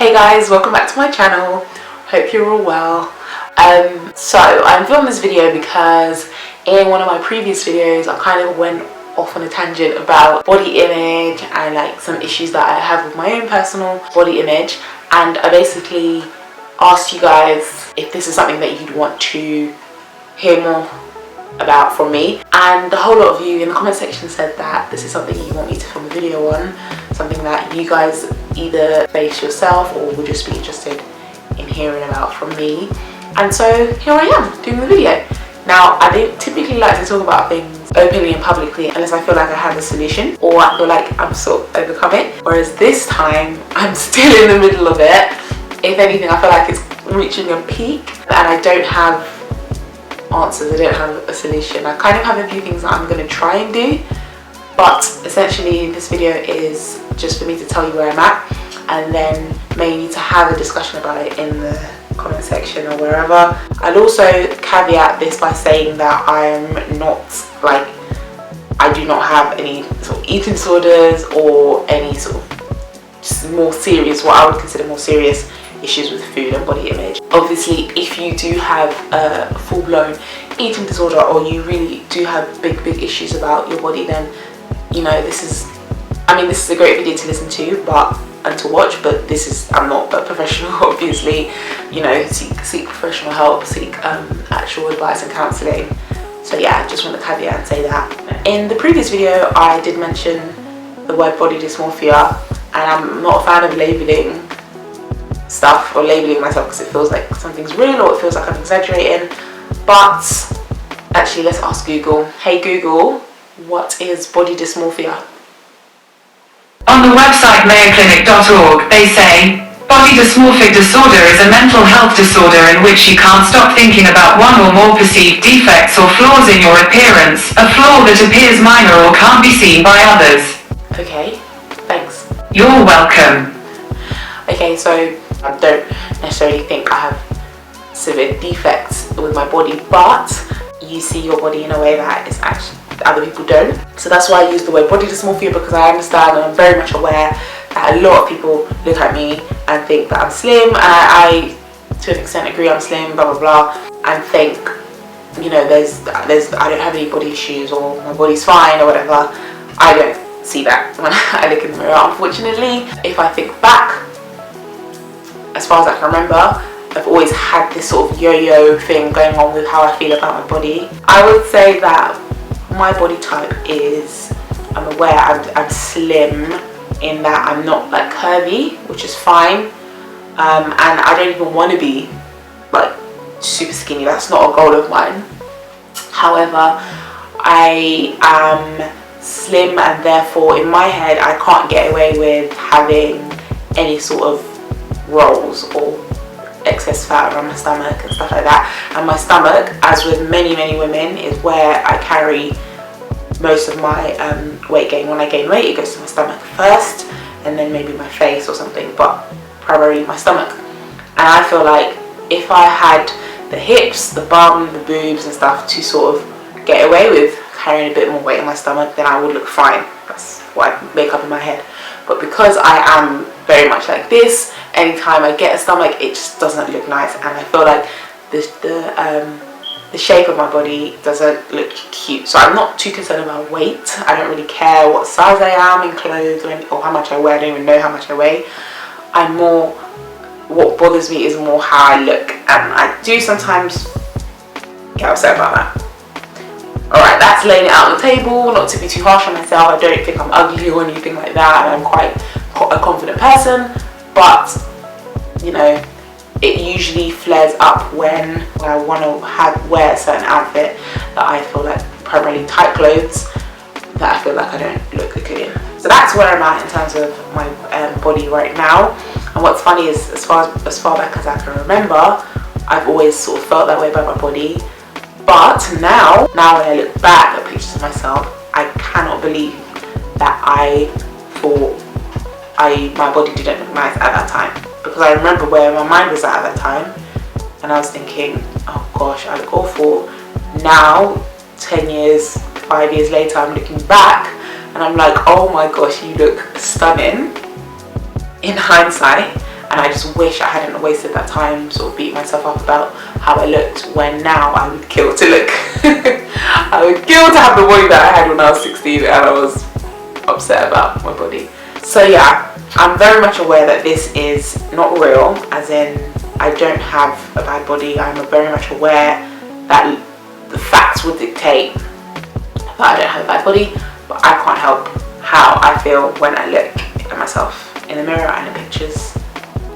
Hey guys, welcome back to my channel. Hope you're all well. So I'm filming this video because in one of my previous videos I kind of went off on a tangent about body image and like some issues that I have with my own personal body image, and I basically asked you guys if this is something that you'd want to hear more about from me, and a whole lot of you in the comment section said that this is something you want me to film a video on, something that you guys either face yourself or would just be interested in hearing about from me. And so here I am doing the video. Now, I don't typically like to talk about things openly and publicly unless I feel like I have a solution or I feel like I'm sort of overcome it, whereas this time I'm still in the middle of it. If anything, I feel like it's reaching a peak and I don't have answers, I don't have a solution. I kind of have a few things that I'm going to try and do, but essentially this video is just for me to tell you where I'm at, and then maybe to have a discussion about it in the comment section or wherever. I'll also caveat this by saying that I'm not like, I do not have any sort of eating disorders or any sort of just more serious, what I would consider more serious issues with food and body image. Obviously, if you do have a full-blown eating disorder or you really do have big issues about your body, then you know this is a great video to listen to and to watch, but this is, I'm not a professional obviously, you know, seek professional help, seek actual advice and counselling. So yeah, just want to caveat and say that. In the previous video I did mention the word body dysmorphia, and I'm not a fan of labelling stuff or labelling myself because it feels like something's real or it feels like I'm exaggerating. But actually, let's ask Google. Hey Google, what is body dysmorphia? On the website mayoclinic.org, they say, body dysmorphic disorder is a mental health disorder in which you can't stop thinking about one or more perceived defects or flaws in your appearance, a flaw that appears minor or can't be seen by others. Okay, thanks. You're welcome. Okay, so I don't necessarily think I have severe defects with my body, but you see your body in a way that is actually other people don't. So that's why I use the word body dysmorphia, because I understand and I'm very much aware that a lot of people look at me and think that I'm slim, and I to an extent agree I'm slim, blah blah blah, and think, you know, there's I don't have any body issues or my body's fine or whatever. I don't see that when I look in the mirror, unfortunately. If I think back, as far as I can remember, I've always had this sort of yo-yo thing going on with how I feel about my body. I would say that my body type is, I'm aware I'm slim in that I'm not like curvy, which is fine, and I don't even want to be like super skinny. That's not a goal of mine. However, I am slim, and therefore in my head I can't get away with having any sort of rolls or excess fat around my stomach and stuff like that. And my stomach, as with many women, is where I carry most of my weight gain. When I gain weight, it goes to my stomach first and then maybe my face or something, but primarily my stomach. And I feel like if I had the hips, the bum, the boobs and stuff to sort of get away with carrying a bit more weight in my stomach, then I would look fine. That's what I make up in my head. But because I am very much like this, anytime I get a stomach, it just doesn't look nice, and I feel like the shape of my body doesn't look cute. So I'm not too concerned about weight. I don't really care what size I am in clothes or how much I weigh. I don't even know how much I weigh. What bothers me is more how I look, and I do sometimes get upset about that. Alright, that's laying it out on the table, not to be too harsh on myself. I don't think I'm ugly or anything like that, and I'm quite a confident person, but you know, it usually flares up when I want to wear a certain outfit that I feel like, primarily tight clothes, that I feel like I don't look good in. So that's where I'm at in terms of my body right now. And what's funny is, as far back as I can remember, I've always sort of felt that way about my body. But now when I look back at pictures of myself, I cannot believe that I thought my body didn't look nice at that time. Because I remember where my mind was at that time, and I was thinking, oh gosh, I look awful. Now, 10 years, 5 years later, I'm looking back and I'm like, oh my gosh, you look stunning in hindsight. And and I just wish I hadn't wasted that time sort of beating myself up about how I looked, when now I would kill to look I would kill to have the body that I had when I was 16 and I was upset about my body. So yeah, I'm very much aware that this is not real, as in I don't have a bad body. I'm very much aware that the facts would dictate that I don't have a bad body, but I can't help how I feel when I look at myself in the mirror and in pictures.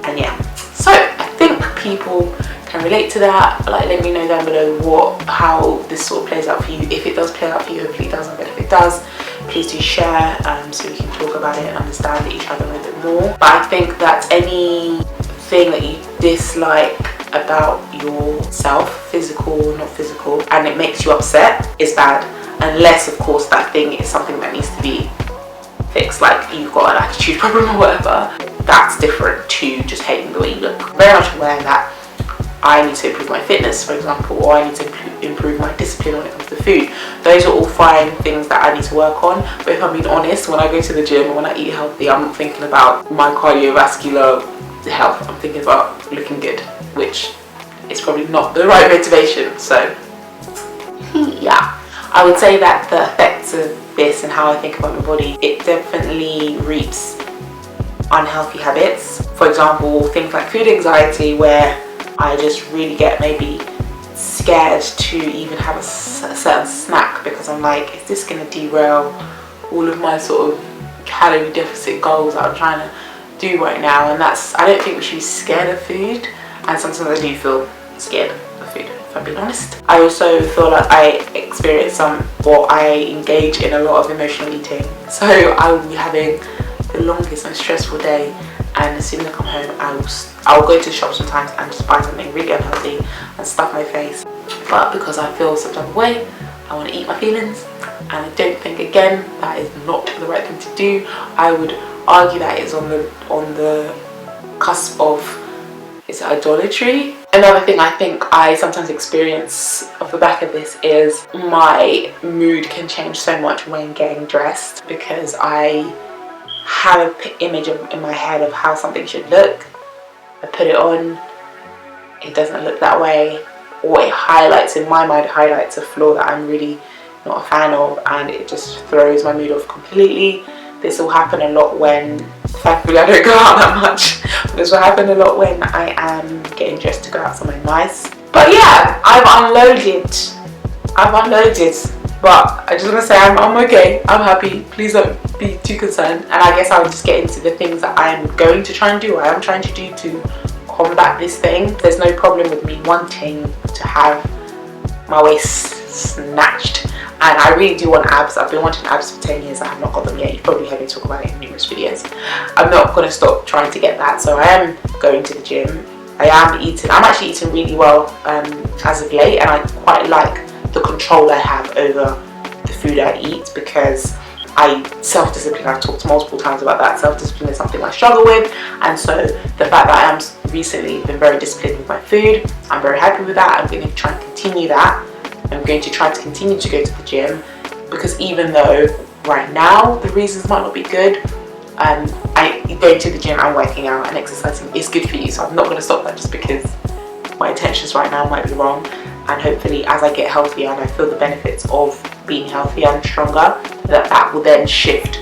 And yeah, so I think people can relate to that. Like, let me know down below how this sort of plays out for you. If it does play out for you, hopefully it doesn't, but if it does, please do share so we can talk about it and understand each other a little bit more. But I think that anything that you dislike about yourself, physical or not physical, and it makes you upset, is bad, unless of course that thing is something that needs to be fixed, like you've got an attitude problem or whatever. That's different to just hating the way you look. I'm very much aware that I need to improve my fitness, for example, or I need to improve my discipline when it comes to food. Those are all fine things that I need to work on. But if I'm being honest, when I go to the gym and when I eat healthy, I'm not thinking about my cardiovascular health. I'm thinking about looking good, which is probably not the right motivation. So yeah, I would say that the effects of this and how I think about my body, it definitely reaps unhealthy habits. For example, things like food anxiety, where I just really get maybe scared to even have a certain snack because I'm like, is this going to derail all of my sort of calorie deficit goals that I'm trying to do right now? And I don't think we should be scared of food, and sometimes I do feel scared of food, if I'm being honest. I also feel like I I engage in a lot of emotional eating. So I will be having the longest, most stressful day, and as soon as I come home, I'll go to the shop sometimes and just buy something really unhealthy and stuff my face. But because I feel some type of way, I want to eat my feelings, and I don't think, again, that is not the right thing to do. I would argue that it's on the cusp of, is it idolatry? Another thing I think I sometimes experience off the back of this is my mood can change so much when getting dressed, because I have an image in my head of how something should look. I put it on, it doesn't look that way, or it highlights, in my mind, it highlights a flaw that I'm really not a fan of, and it just throws my mood off completely. This will happen a lot when, thankfully I don't go out that much, this will happen a lot when I am getting dressed to go out somewhere nice. But yeah, I've unloaded, but I just want to say I'm okay, I'm happy, please don't be too concerned. And I guess I'll just get into the things that I am going to try and do, I am trying to do to combat this thing. There's no problem with me wanting to have my waist snatched, and I really do want abs. I've been wanting abs for 10 years, I have not got them yet. You've probably heard me talk about it in numerous videos. I'm not going to stop trying to get that, so I am going to the gym. I'm actually eating really well as of late, and I quite like the control I have over the food I eat, because self-discipline, I've talked multiple times about that. Self-discipline is something I struggle with, and so the fact that I am recently been very disciplined with my food, I'm very happy with that. I'm going to try and continue that. I'm going to try to continue to go to the gym, because even though right now the reasons might not be good, going to the gym and working out and exercising is good for you, so I'm not going to stop that just because my intentions right now might be wrong. And hopefully as I get healthier and I feel the benefits of being healthier and stronger, that will then shift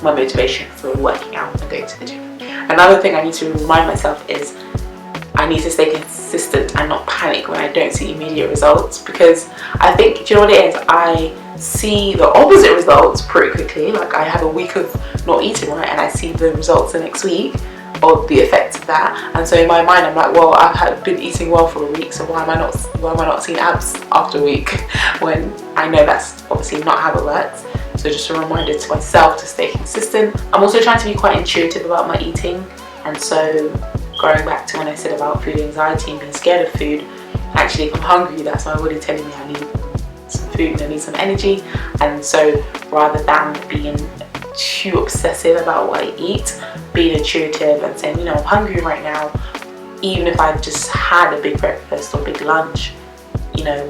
my motivation for working out and going to the gym. Another thing I need to remind myself is I need to stay consistent and not panic when I don't see immediate results, because I think, do you know what it is? I see the opposite results pretty quickly. Like, I have a week of not eating right and I see the results the next week of the effects of that, and so in my mind I'm like, well, I've been eating well for a week, so why am I not seeing abs after a week when I know that's obviously not how it works. So just a reminder to myself to stay consistent. I'm also trying to be quite intuitive about my eating, and so going back to when I said about food anxiety and being scared of food, actually if I'm hungry, that's my body telling me I need some food and I need some energy. And so rather than being too obsessive about what I eat, being intuitive and saying, you know, I'm hungry right now, even if I've just had a big breakfast or big lunch, you know,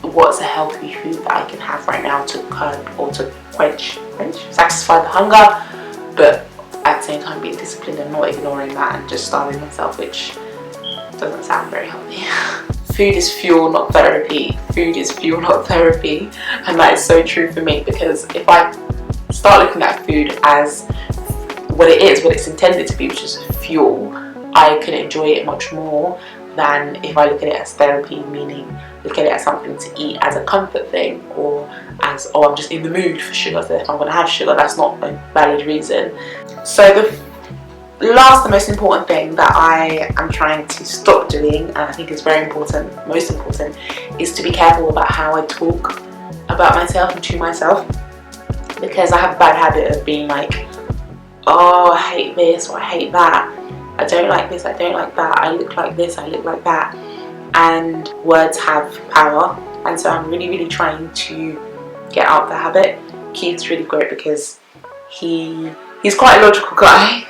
what's a healthy food that I can have right now to curb or to quench, satisfy the hunger, but at the same time being disciplined and not ignoring that and just starving myself, which doesn't sound very healthy. Food is fuel, not therapy. Food is fuel, not therapy. And that is so true for me, because if I start looking at food as what it is, what it's intended to be, which is fuel, I can enjoy it much more than if I look at it as therapy, meaning look at it as something to eat as a comfort thing, or as, oh, I'm just in the mood for sugar, so if I'm going to have sugar, that's not a valid reason. So the most important thing that I am trying to stop doing, and I think is very important, most important, is to be careful about how I talk about myself and to myself, because I have a bad habit of being like, oh, I hate this or I hate that, I don't like this, I don't like that, I look like this, I look like that. And words have power, and so I'm really trying to get out of the habit. Keith's really great because he's quite a logical guy.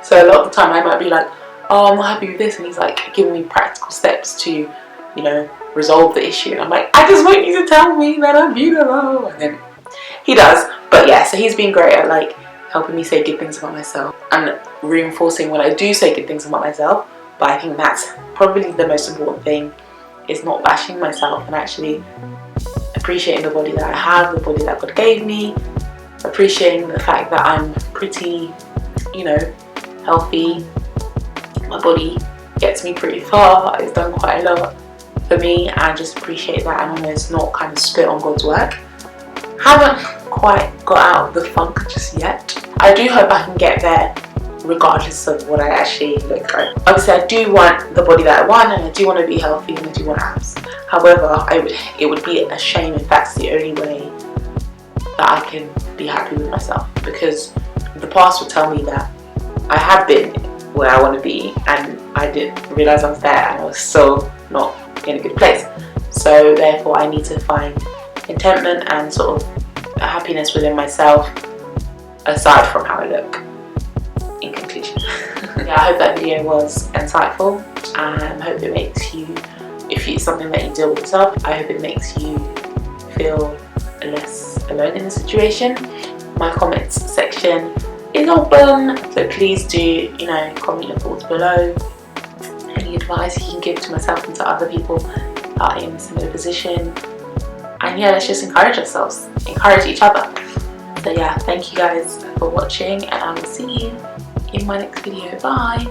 So a lot of the time I might be like, oh, I'm not happy with this, and he's like giving me practical steps to, you know, resolve the issue. And I'm like, I just want you to tell me that I'm beautiful. And then he does. But yeah, so he's been great at like helping me say good things about myself and reinforcing when I do say good things about myself. But I think that's probably the most important thing, is not bashing myself and actually appreciating the body that I have, the body that God gave me, appreciating the fact that I'm pretty, you know, healthy. My body gets me pretty far, it's done quite a lot for me, and just appreciate that and almost not kind of spit on God's work. Haven't quite got out of the funk just yet. I do hope I can get there regardless of what I actually look like. Obviously I do want the body that I want, and I do want to be healthy, and I do want abs. However, it would be a shame if that's the only way that I can be happy with myself, because the past will tell me that I have been where I want to be, and I didn't realise I was there, and I was still not in a good place. So therefore I need to find contentment and sort of a happiness within myself aside from how I look. In conclusion. Yeah, I hope that video was insightful, and I hope it makes you, if it's something that you deal with yourself, I hope it makes you feel less alone in the situation. My comments section is open, so please do, you know, comment your thoughts below. Any advice you can give to myself and to other people that are in a similar position. And yeah, let's just encourage ourselves, encourage each other. So yeah, thank you guys for watching, and I will see you in my next video. Bye!